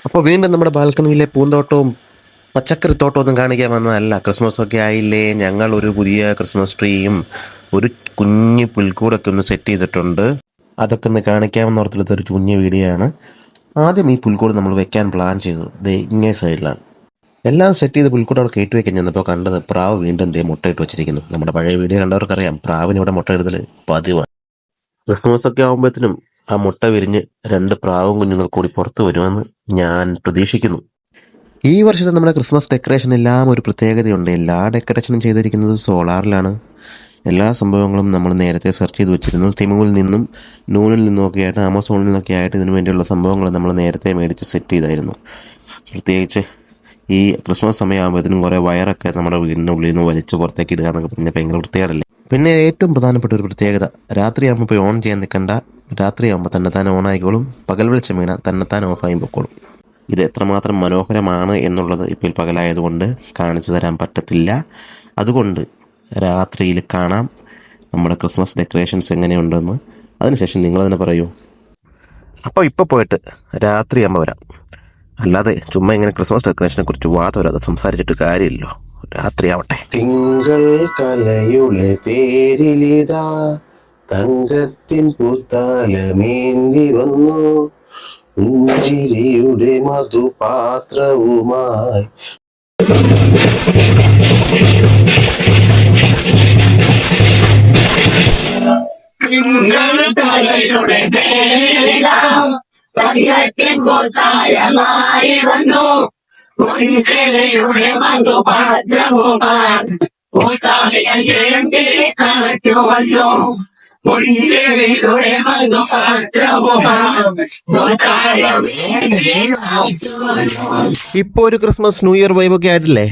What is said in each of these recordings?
അപ്പോൾ വീണ്ടും നമ്മുടെ ബാൽക്കണിയിലെ പൂന്തോട്ടവും പച്ചക്കറിത്തോട്ടവും ഒന്നും കാണിക്കാൻ വന്നതല്ല. ക്രിസ്മസ് ഒക്കെ ആയില്ലേ, ഞങ്ങൾ ഒരു പുതിയ ക്രിസ്മസ് ട്രീയും ഒരു കുഞ്ഞ് പുൽക്കൂടൊക്കെ ഒന്ന് സെറ്റ് ചെയ്തിട്ടുണ്ട്. അതൊക്കെ ഒന്ന് കാണിക്കാമെന്ന് ഓർത്തെടുത്തൊരു കുഞ്ഞ് വീഡിയോ ആണ്. ആദ്യം ഈ പുൽക്കൂട് നമ്മൾ വെക്കാൻ പ്ലാൻ ചെയ്തത് ദേ ഇങ്ങേ സൈഡിലാണ്. എല്ലാം സെറ്റ് ചെയ്ത് പുൽക്കൂട് അവിടെ കയറ്റി വയ്ക്കാൻ ചെന്നപ്പോൾ കണ്ടത് പ്രാവ് വീണ്ടും ദേ മുട്ടയിട്ട് വെച്ചിരിക്കുന്നു. നമ്മുടെ പഴയ വീഡിയോ കണ്ടവർക്കറിയാം, പ്രാവിന് ഇവിടെ മുട്ട ഇടുതൽ പതിവാണ്. ക്രിസ്മസ് ഒക്കെ ആകുമ്പോഴത്തേനും ആ മുട്ട വിരിഞ്ഞ് 2 പ്രാവും കുഞ്ഞുങ്ങൾ കൂടി പുറത്തു വരുമെന്ന് ഞാൻ പ്രതീക്ഷിക്കുന്നു. ഈ വർഷത്തെ നമ്മുടെ ക്രിസ്മസ് ഡെക്കറേഷൻ എല്ലാം ഒരു പ്രത്യേകതയുണ്ട്. എല്ലാ ഡെക്കറേഷനും ചെയ്തിരിക്കുന്നത് സോളാറിലാണ്. എല്ലാ സംഭവങ്ങളും നമ്മൾ നേരത്തെ സെർച്ച് ചെയ്ത് വെച്ചിരുന്നു. തെമുവിൽ നിന്നും നൂനിൽ നിന്നുമൊക്കെ ആയിട്ട് ആമസോണിൽ നിന്നൊക്കെ ആയിട്ട് ഇതിനു വേണ്ടിയുള്ള സംഭവങ്ങൾ നമ്മൾ നേരത്തെ മേടിച്ച് സെറ്റ് ചെയ്തായിരുന്നു. പ്രത്യേകിച്ച് ഈ ക്രിസ്മസ് സമയമാകുമ്പോഴത്തേനും കുറേ വയറൊക്കെ നമ്മുടെ വീടിൻ്റെ ഉള്ളിൽ നിന്ന് വലിച്ച് പുറത്തേക്ക് ഇടുക എന്നൊക്കെ പറഞ്ഞാൽ ഭയങ്കര വൃത്തികേടല്ലേ. പിന്നെ ഏറ്റവും പ്രധാനപ്പെട്ട ഒരു പ്രത്യേകത, രാത്രിയാകുമ്പോൾ പോയി ഓൺ ചെയ്യാൻ നിൽക്കണ്ട. രാത്രിയാകുമ്പോൾ തന്നെത്താൻ ഓൺ ആയിക്കോളും. പകൽ വെളിച്ചം വീണാൽ തന്നെത്താൻ ഓഫായി പൊക്കോളും. ഇത് എത്രമാത്രം മനോഹരമാണ് എന്നുള്ളത് ഇപ്പോൾ പകലായതുകൊണ്ട് കാണിച്ചു തരാൻ പറ്റത്തില്ല. അതുകൊണ്ട് രാത്രിയിൽ കാണാം നമ്മുടെ ക്രിസ്മസ് ഡെക്കറേഷൻസ് എങ്ങനെയുണ്ടെന്ന്. അതിനുശേഷം നിങ്ങളതിനെ പറയൂ. അപ്പോൾ ഇപ്പോൾ പോയിട്ട് രാത്രിയാകുമ്പോൾ വരാം. അല്ലാതെ ചുമ്മാ ഇങ്ങനെ ക്രിസ്മസ് ഡെക്കറേഷനെ കുറിച്ച് വാതോരാതെ സംസാരിച്ചിട്ട് കാര്യമില്ലല്ലോ. രാത്രിയാവട്ടെ. തിങ്കൾ കലയുടെ തേരിലിതാ തങ്കത്തിൻ പൂത്താലമേന്തി വന്നു, പുഞ്ചിരിയുടെ മധുപാത്രവുമായി. തങ്കത്തിൻ പൂത്താലമായി വന്നു, പുഞ്ചിരിയുടെ മധുപാത്രവുമായി. പൂത്താലി കാറ്റുവല്ലോ, പുഞ്ചിരിയുടെ മധുപാത്രവുമായി. ഇപ്പോൾ ഒരു ക്രിസ്മസ് ന്യൂ ഇയർ വൈബൊക്കെ ആയിട്ടില്ലേ?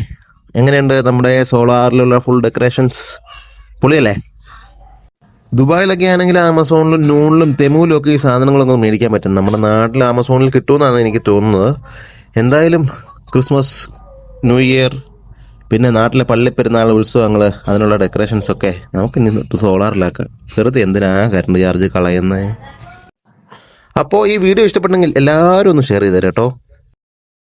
എങ്ങനെയുണ്ട് നമ്മുടെ സോളാറിലുള്ള ഫുൾ ഡെക്കറേഷൻസ്? പൊളിയല്ലേ? ദുബായിലൊക്കെ ആണെങ്കിൽ ആമസോണിലും നൂണിലും തെമുവിലും ഒക്കെ ഈ സാധനങ്ങളൊക്കെ മേടിക്കാൻ പറ്റും. നമ്മുടെ നാട്ടിൽ ആമസോണിൽ കിട്ടുമെന്നാണ് എനിക്ക് തോന്നുന്നത്. എന്തായാലും ക്രിസ്മസ്, ന്യൂ ഇയർ, പിന്നെ നാട്ടിലെ പള്ളിപ്പെരുന്നാൾ ഉത്സവങ്ങൾ, അതിനുള്ള ഡെക്കറേഷൻസൊക്കെ നമുക്ക് ഇനി തൊട്ട് സോളാറിലാക്കാം. വെറുതെ എന്തിനാ കറണ്ട് ചാർജ് കളയുന്നത്? അപ്പോൾ ഈ വീഡിയോ ഇഷ്ടപ്പെട്ടെങ്കിൽ എല്ലാവരും ഒന്ന് ഷെയർ ചെയ്തേരാം കേട്ടോ.